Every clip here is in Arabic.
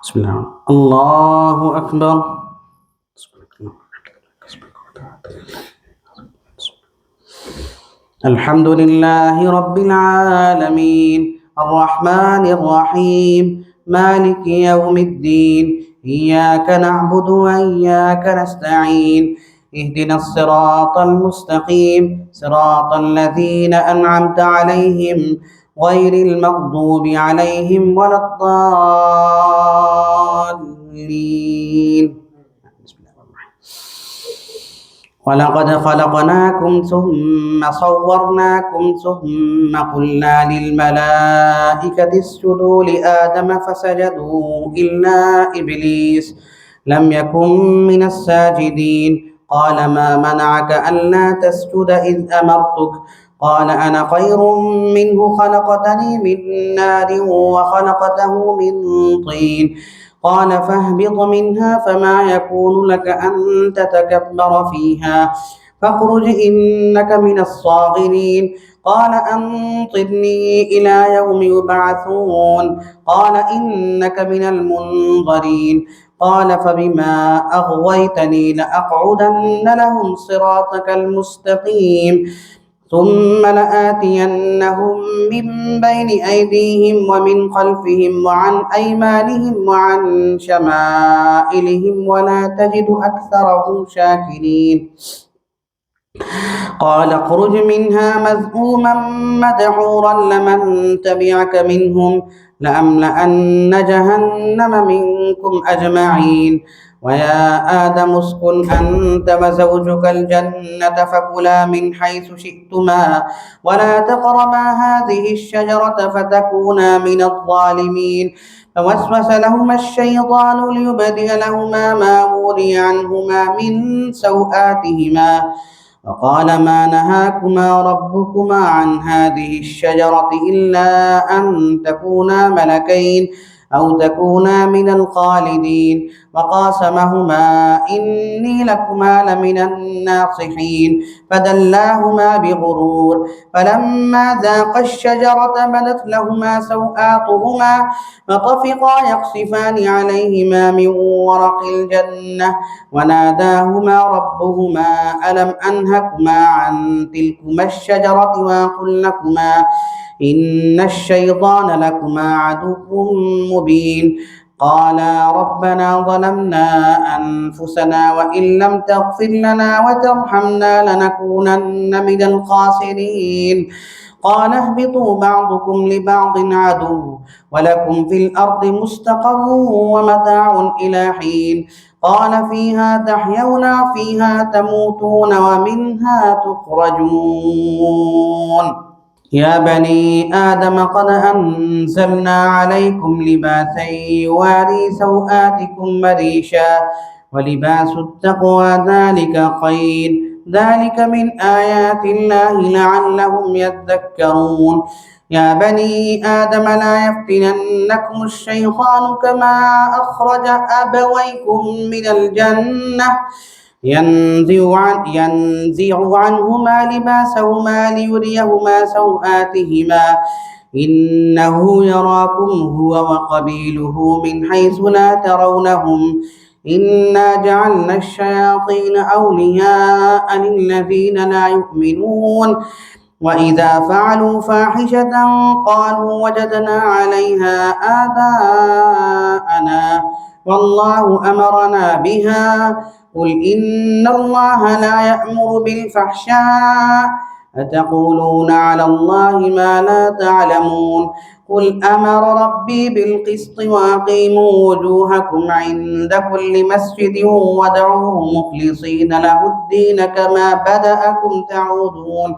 بسم الله الله أكبر. الحمد لله رب العالمين الرحمن الرحيم مالك يوم الدين إياك نعبد وإياك نستعين اهدنا الصراط المستقيم صراط الذين أنعمت عليهم غير المغضوب عليهم ولا الضالين. ولقد خلقناكم ثم صورناكم ثم قلنا للملائكة اسجدوا لآدم فسجدوا إلا إبليس لم يكن من الساجدين قال ما منعك ألا تسجد إذ أمرتك قال أنا خير منه خلقتني من نار وخلقته من طين قال فاهبط منها فما يكون لك أن تتكبر فيها فاخرج إنك من الصاغرين قال أنظرني إلى يوم يبعثون قال إنك من المنظرين قال فبما أغويتني لأقعدن لهم صراطك المستقيم ثم لآتينهم من بين أيديهم ومن خلفهم وعن أيمانهم وعن شمائلهم ولا تجد أكثرهم شاكرين قال اخرج منها مذءوما مدحورا لمن تبعك منهم لأملأن جهنم منكم أجمعين ويا آدم اسكن أنت وزوجك الجنة فكلا من حيث شئتما ولا تقربا هذه الشجرة فتكونا من الظالمين فوسوس لهما الشيطان ليبدئ لهما ما وري عنهما من سوآتهما وقال ما نهاكما ربكما عن هذه الشجرة إلا أن تكونا ملكين أو تكونا من الخالدين وقاسمهما إني لكما لمن الناصحين فدلاهما بغرور فلما ذاقا الشجرة بدت لهما سوآتهما فطفقا يخصفان عليهما من ورق الجنة وناداهما ربهما ألم أنهكما عن تلكما الشجرة وأقل لكما إن الشيطان لكما عدو مبين قالا ربنا ظلمنا أنفسنا وإن لم تغفر لنا وترحمنا لنكونن من الخاسرين قال اهبطوا بعضكم لبعض عدو ولكم في الأرض مستقر ومتاع إلى حين قال فيها تحيون فيها تموتون ومنها تخرجون يا بني آدم قد أنزلنا عليكم لباسا يواري سوآتكم وريشا ولباس التقوى ذلك خير ذلك من آيات الله لعلهم يذكرون يا بني آدم لا يفتننكم الشيطان كما أخرج أبويكم من الجنة ينزع عنهما لباسهما ليريهما سوآتهما إنه يراكم هو وقبيله من حيث لا ترونهم إنا جعلنا الشياطين أولياء للذين لا يؤمنون وإذا فعلوا فاحشة قالوا وجدنا عليها آباءنا والله أمرنا بها قل إن الله لا يأمر بالفحشاء أتقولون على الله ما لا تعلمون قل أمر ربي بالقسط وأقيموا وجوهكم عند كل مسجد وادعوه مخلصين له الدين كما بدأكم تعودون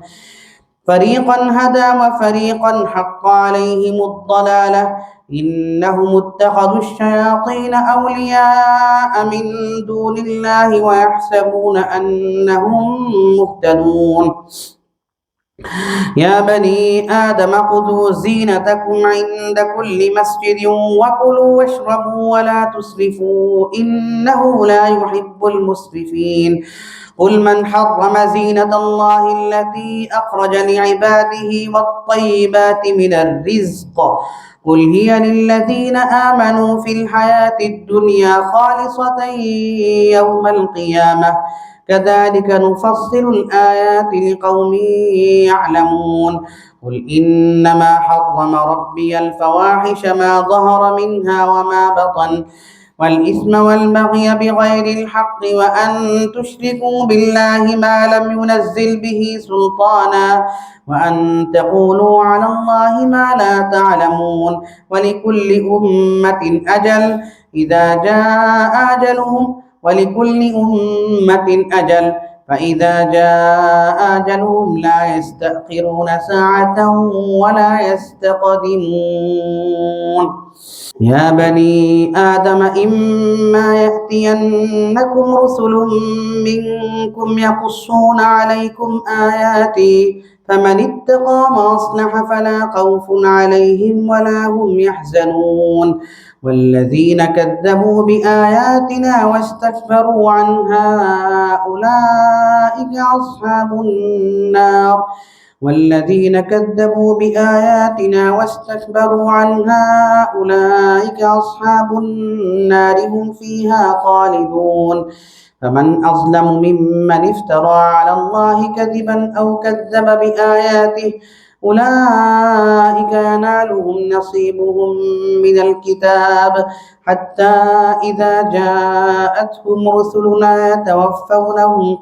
فريقا هدى وفريقا حق عليهم الضلالة إنهم اتخذوا الشياطين أولياء من دون الله ويحسبون أنهم مهتدون يا بني آدم خذوا زينتكم عند كل مسجد وكلوا واشربوا ولا تسرفوا إنه لا يحب المسرفين قل من حرم زينة الله التي أخرج لعباده والطيبات من الرزق قل هي للذين آمنوا في الحياة الدنيا خالصة يوم القيامة كذلك نفصل الآيات لقوم يعلمون قل إنما حرم ربي الفواحش ما ظهر منها وما بطن والإثم والبغي بغير الحق وأن تشركوا بالله ما لم ينزل به سلطانا وأن تقولوا على الله ما لا تعلمون ولكل أمة أجل إذا جاء أجلهم ولكل أمة أجل فإذا جاء أجلهم لا يستأخرون ساعة ولا يستقدمون يا بني آدم إما يأتينكم رسل منكم يقصون عليكم آياتي فمن اتقى وأصلح فلا خوف عليهم ولا هم يحزنون والذين كذبوا بآياتنا واستكبروا عنها أولئك أصحاب النار والذين كذبوا بآياتنا واستكبروا عنها أولئك أصحاب النار هم فيها خالدون فمن أظلم ممن افترى على الله كذبا أو كذب بآياته أولئك ينالهم نصيبهم من الكتاب حتى إذا جاءتهم رسلنا يتوفونهم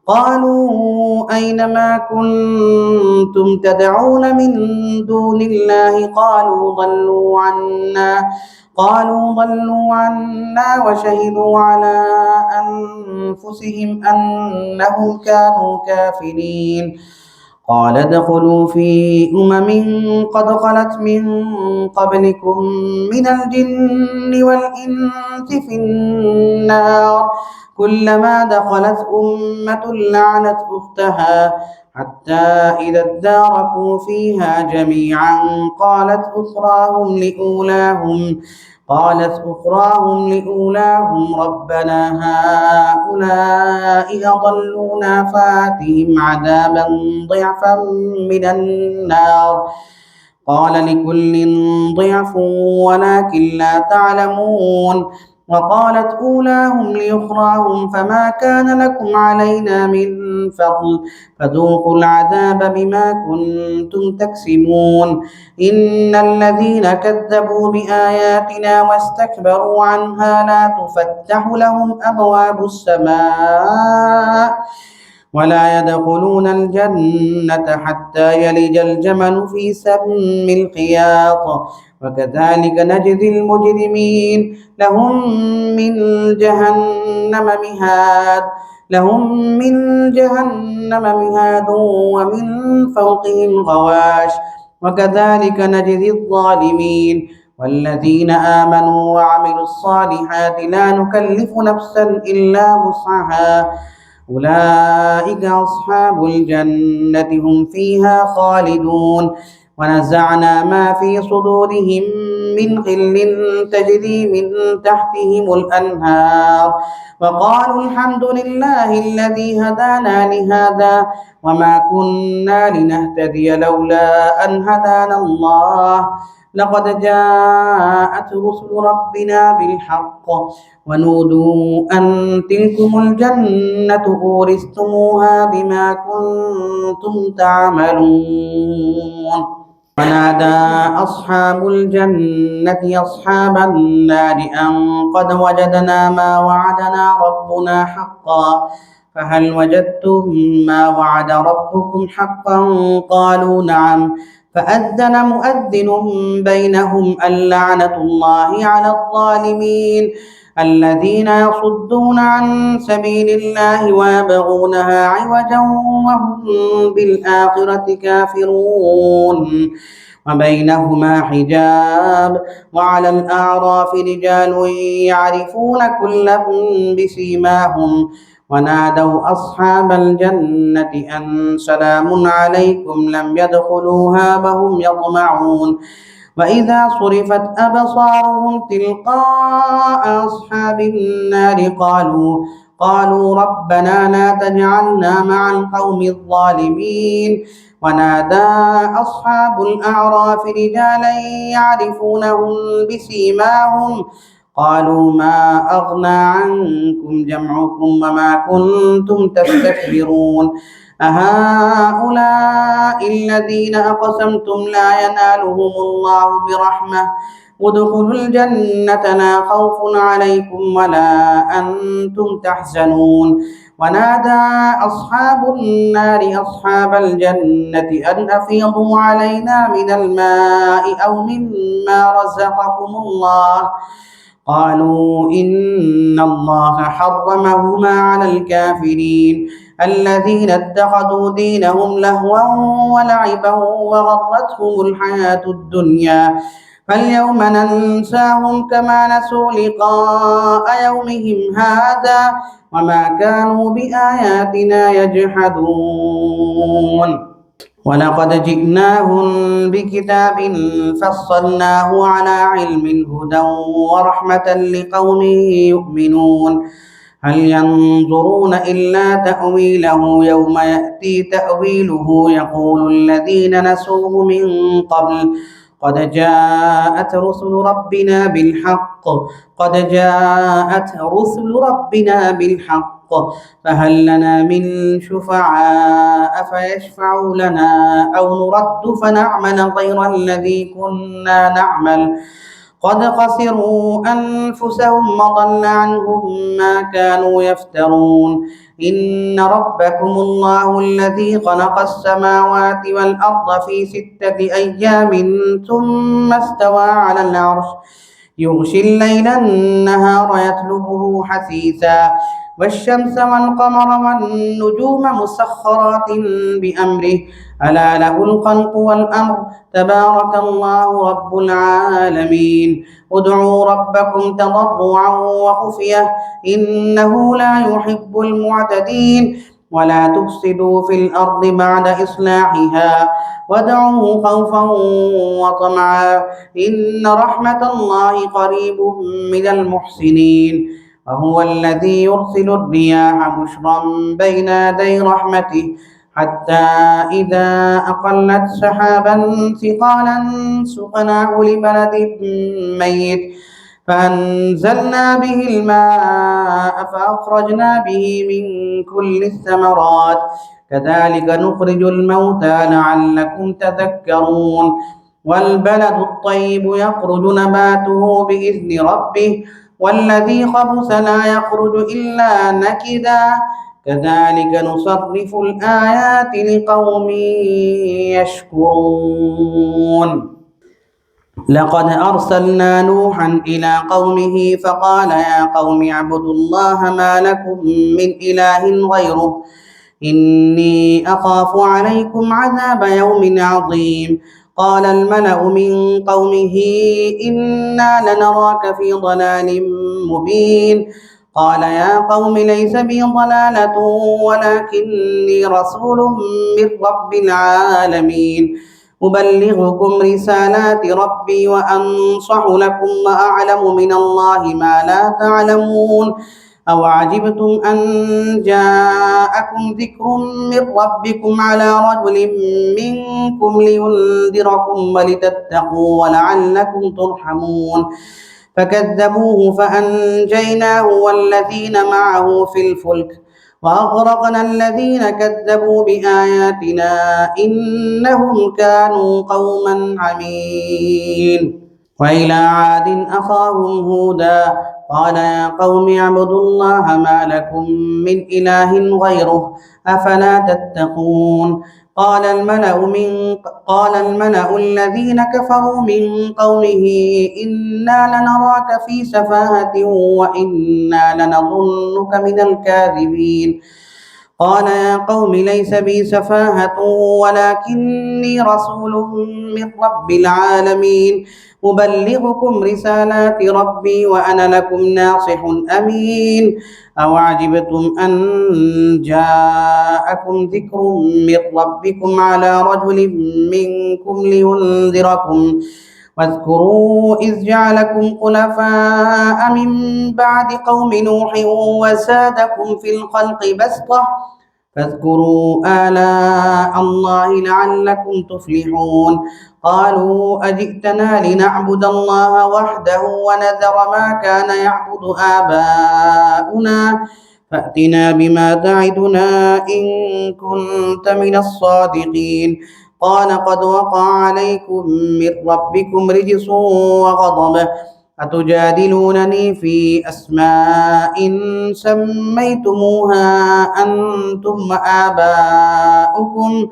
قالوا أين ما كنتم تدعون من دون الله قالوا ضلوا عنا وشهدوا على أنفسهم أنهم كانوا كافرين قال ادخلوا في قد خلت من قبلكم من الجن والإنس في النار كلما دخلت أمة لعنت أختها حتى إذا اداركوا فيها جميعا قالت أخراهم لأولاهم ربنا هؤلاء أضلونا فآتهم عذابا ضعفا من النار قال لكل ضعف ولكن لا تعلمون وقالت أولاهم لأخراهم فما كان لكم علينا من فضل فذوقوا العذاب بما كنتم تكسبون إن الذين كذبوا بآياتنا واستكبروا عنها لا تفتح لهم أبواب السماء ولا يدخلون الجنة حتى يلج الجمل في سم الخياط وكذلك نجزي المجرمين لهم من جهنم مهاد ومن فوقهم غواش وكذلك نجزي الظالمين والذين آمنوا وعملوا الصالحات لا نكلف نفسا إلا وسعها أولئك أصحاب الجنة هم فيها خالدون ونزعنا ما في صدورهم من غل تجري من تحتهم الأنهار وقالوا الحمد لله الذي هدانا لهذا وما كنا لنهتدي لولا أن هدانا الله لقد جاءت رسل ربنا بالحق ونودوا أن تلكم الجنة أورثتموها بما كنتم تعملون ونادى أصحاب الجنة أصحاب النار أن قد وجدنا ما وعدنا ربنا حقا فهل وجدتم ما وعد ربكم حقا قالوا نعم فأذن مؤذن بينهم اللعنة الله على الظالمين الذين يصدون عن سبيل الله ويبغونها عوجا وهم بالآخرة كافرون وبينهما حجاب وعلى الأعراف رجال يعرفون كلا بسيماهم ونادوا أصحاب الجنة أن سلام عليكم لم يدخلوها وهم يطمعون وإذا صرفت أبصارهم تلقاء أصحاب النار قالوا ربنا لا تجعلنا مع القوم الظالمين. ونادى أصحاب الأعراف رجالا يعرفونهم بسيماهم قالوا ما أغنى عنكم جمعكم وما كنتم تستكبرون أهؤلاء الذين أقسمتم لا ينالهم الله برحمة ادخلوا الجنة لا خوف عليكم ولا أنتم تحزنون. ونادى أصحاب النار أصحاب الجنة أن أفيضوا علينا من الماء أو مما رزقكم الله قالوا إن الله حرمهما على الكافرين الذين اتخذوا دينهم لهوا ولعبا وغرتهم الحياة الدنيا فاليوم ننساهم كما نسوا لقاء يومهم هذا وما كانوا بآياتنا يجحدون. ولقد جئناهم بكتاب فصلناه على علم هدى ورحمة لقوم يؤمنون. هل ينظرون إلا تأويله يوم يأتي تأويله يقول الذين نسوه من قبل قد جاءت رسل ربنا بالحق فهل لنا من شفعاء فيشفعوا لنا أو نرد فنعمل غير الذي كنا نعمل قد خسروا أنفسهم وضل عنهم ما كانوا يفترون. إن ربكم الله الذي خلق السماوات والأرض في 6 أيام ثم استوى على العرش يغشي الليل النهار يطلبه حثيثا والشمس والقمر والنجوم مسخرات بأمره ألا له الخلق والأمر تبارك الله رب العالمين. ادعوا ربكم تضرعا وخفية إنه لا يحب المعتدين ولا تفسدوا في الأرض بعد إصلاحها وادعوه خوفا وطمعا إن رحمة الله قريب من المحسنين. وهو الذي يرسل الرياح بشرا بين يدي رحمته حتى إذا أقلت سحابا ثقالا سقناه لبلد ميت فأنزلنا به الماء فأخرجنا به من كل الثمرات كذلك نخرج الموتى لعلكم تذكرون. والبلد الطيب يخرج نباته بإذن ربه والذي خبث لا يخرج إلا نكدا كذلك نصرف الآيات لقوم يشكرون. لقد أرسلنا نوحا إلى قومه فقال يا قوم اعبدوا الله ما لكم من إله غيره إني أخاف عليكم عذاب يوم عظيم. قال الملأ من قومه إنا لنراك في ضلال مبين. قال يا قوم ليس بي ضلالة ولكني رسول من رب العالمين أبلغكم رسالات ربي وأنصح لكم وأعلم من الله ما لا تعلمون. أو عجبتم أن جاءكم ذكر من ربكم على رجل منكم لينذركم ولتتقوا ولعلكم ترحمون. فكذبوه فأنجيناه والذين معه في الفلك وأغرقنا الذين كذبوا بآياتنا إنهم كانوا قوما عمين. وإلى عاد أخاهم هودا قال يا قوم اعبدوا الله ما لكم من إله غيره أفلا تتقون. قال الملأ الذين كفروا من قومه إنا لنراك في سفاهة وإنا لنظنك من الكاذبين. قال يا قوم ليس بي سفاهة ولكني رسول من رب العالمين أبلغكم رسالات ربي وأنا لكم ناصح أمين. أو عجبتم أن جاءكم ذكر من ربكم على رجل منكم لينذركم واذكروا إذ جعلكم خلفاء من بعد قوم نوح وزادكم في الخلق بسطة فاذكروا آلاء الله لعلكم تفلحون قالوا أجئتنا لنعبد الله وحده ونذر ما كان يعبد آباؤنا فأتنا بما تعدنا إن كنت من الصادقين قال قد وقع عليكم من ربكم رجس وغضب أتجادلونني في أسماء سميتموها أنتم وآباؤكم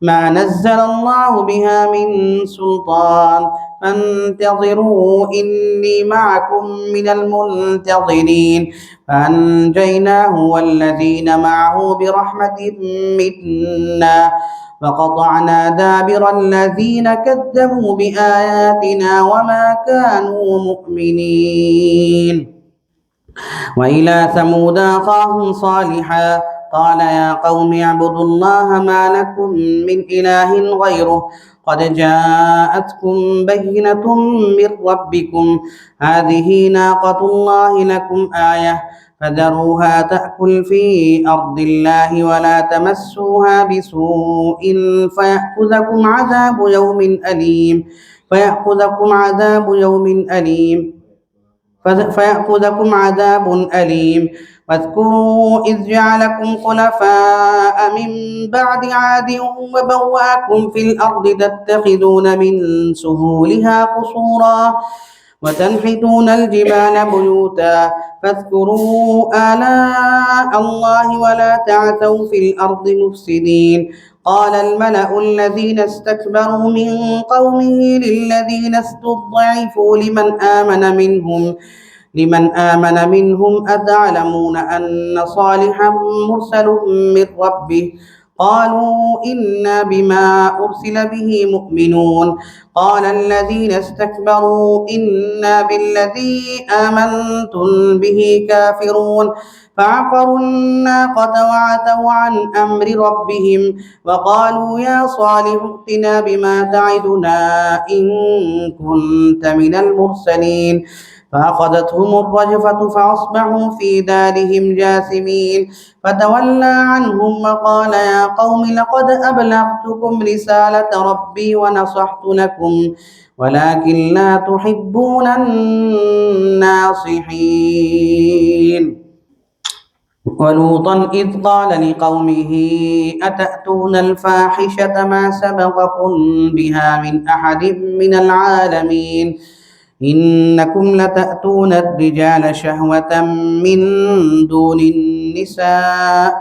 ما نزل الله بها من سلطان فانتظروا إني معكم من المنتظرين فأنجيناه والذين معه برحمة منا وقطعنا دابر الذين كذبوا بآياتنا وما كانوا مؤمنين وإلى ثمود أخاهم صالحا قال يا قوم اعبدوا الله ما لكم من إله غيره قد جاءتكم بينة من ربكم هذه ناقة الله لكم آية فذروها تأكل في أرض الله ولا تمسوها بسوء فيأخذكم عذاب يوم أليم واذكروا إذ جعلكم خلفاء من بعد عاد وبوأكم في الأرض تتخذون من سهولها قصورا وتنحتون الجبال بيوتا فاذكروا آلاء الله ولا تعثوا في الأرض مفسدين قال الملأ الذين استكبروا من قومه للذين استضعفوا لمن آمن منهم أتعلمون أن صالحا مرسل من ربه قالوا إنا بما أرسل به مؤمنون قال الذين استكبروا إنا بالذي آمنتم به كافرون فعقروا الناقة وعتوا عن أمر ربهم وقالوا يا صالح ائتنا بما تعدنا إن كنت من المرسلين فأخذتهم الرجفة فأصبحوا في دارهم جاثمين فتولى عنهم وقال يا قوم لقد أبلغتكم رسالة ربي ونصحت لكم ولكن لا تحبون الناصحين ولوطا إذ قال لقومه أتأتون الفاحشة ما سبقكم بها من أحد من العالمين إنكم لتأتون الرجال شهوة من دون النساء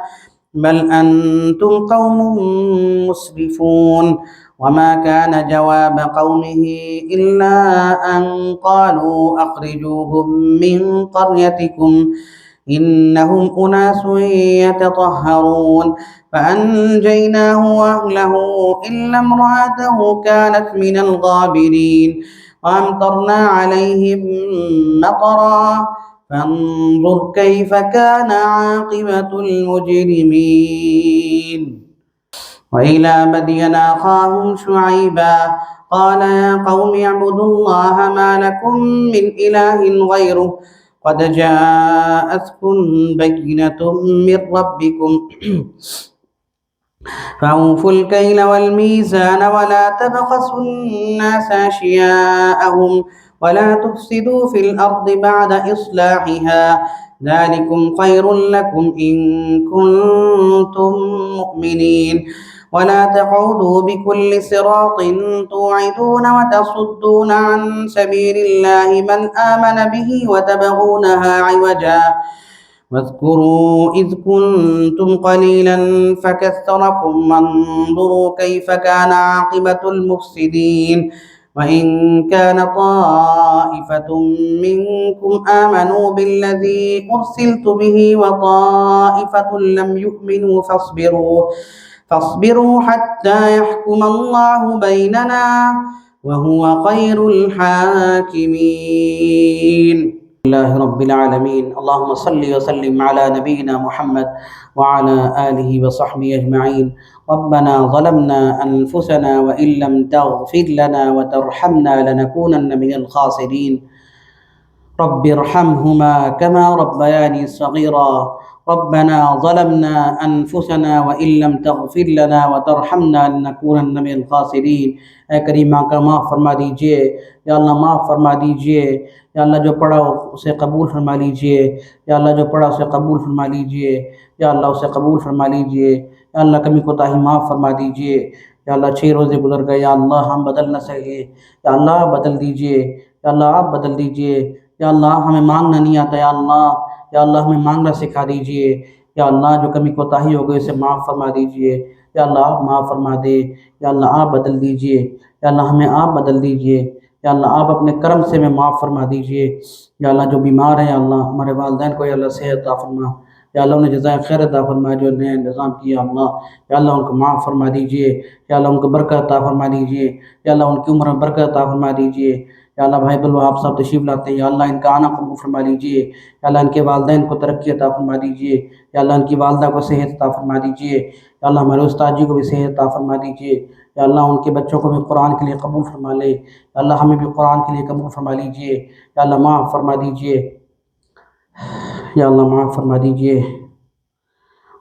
بل أنتم قوم مسرفون وما كان جواب قومه إلا أن قالوا أخرجوهم من قريتكم إنهم أناس يتطهرون فأنجيناه وأهله إلا امرأته كانت من الغابرين وأمطرنا عليهم مطرا فانظر كيف كان عاقبة المجرمين وإلى مدين أخاهم شعيبا قال يا قوم اعبدوا الله ما لكم من إله غيره قد جاءتكم بينة من ربكم فأوفوا الكيل والميزان ولا تبخسوا الناس أشياءهم ولا تفسدوا في الأرض بعد إصلاحها ذلكم خير لكم إن كنتم مؤمنين ولا تقعدوا بكل صراط توعدون وتصدون عن سبيل الله من آمن به وتبغونها عوجا واذكروا إذ كنتم قليلا فكثركم وانظروا كيف كان عاقبة المفسدين وإن كان طائفة منكم آمنوا بالذي أرسلت به وطائفة لم يؤمنوا فاصبروا حتى يحكم الله بيننا وهو خير الحاكمين. الله رب العالمين اللهم صل وسلم على نبينا محمد وعلى آله وصحبه أجمعين. ربنا ظلمنا أنفسنا وإن لم تغفر لنا وترحمنا لنكونن من الخاسرين. رب ارحمهما كما ربياني صغيرا. ربنا ظلمنا أنفسنا وإن لم تغفر لنا وترحمنا لنكونن من الخاسرین. اے کریم کا معاف فرما دیجئے یا اللہ، معاف فرما دیجئے یا اللہ، جو پڑھا اسے قبول فرما لیجئے یا اللہ، جو پڑھا اسے قبول فرما لیجئے یا اللہ، اسے قبول فرما لیجئے یا اللہ، کمی کوتاہی معاف فرما دیجئے یا اللہ۔ 6 روزے گزر گئے یا اللہ، ہم بدل نہ سکے یا اللہ، آپ بدل دیجئے یا اللہ، آپ بدل دیجئے یا اللہ۔ ہمیں مانگنا نہیں آتا یا اللہ، یا اللہ ہمیں مانگنا سکھا دیجئے یا اللہ۔ جو کمی کوتاہی ہو گئی اسے معاف فرما دیجئے یا اللہ، آپ معاف فرما دے یا اللہ، آپ بدل دیجئے یا اللہ، ہمیں آپ بدل دیجئے یا اللہ، آپ اپنے کرم سے ہمیں معاف فرما دیجئے یا اللہ۔ جو بیمار ہیں یا اللہ، ہمارے والدین کو یا اللہ صحت عطا فرما یا اللہ، انہیں جزائے خیر عطا فرما جو نے انتظام کیا اللہ، یا اللہ ان کو معاف فرما دیجئے یا اللہ، ان کو برکت عطا فرما دیجئے یا اللہ، ان کی عمر میں برکت عطا فرما دیجئے یا اللہ۔ بھائی عبدالوہاب صاحب تشریف لاتے ہیں یا اللہ، ان کا آنا قبول فرما لیجئے یا اللہ، ان کے والدین کو ترقی عطا فرما دیجئے یا اللہ، ان کی والدہ کو صحت عطا فرما دیجئے یا اللہ۔ ہمارے استاد جی کو بھی صحت عطا فرما دیجئے یا اللہ، ان کے بچوں کو بھی قرآن کے لیے قبول فرما لے یا اللہ، ہمیں بھی قرآن کے لیے قبول فرما لیجئے یا اللہ، معاف فرما دیجئے یا اللہ، معاف فرما دیجئے۔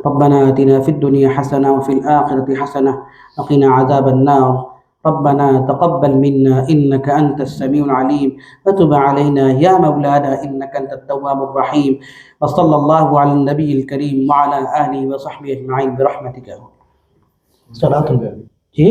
ربنا آتنا في الدنيا حسنة وفي الآخرة حسنة وقنا عذاب النار. ربنا تقبل منا إنك أنت السميع العليم وتب علينا يا مولانا إنك أنت التواب الرحيم. وصلى الله على النبي الكريم وعلى آله وصحبه أجمعين برحمتك. صلاة جی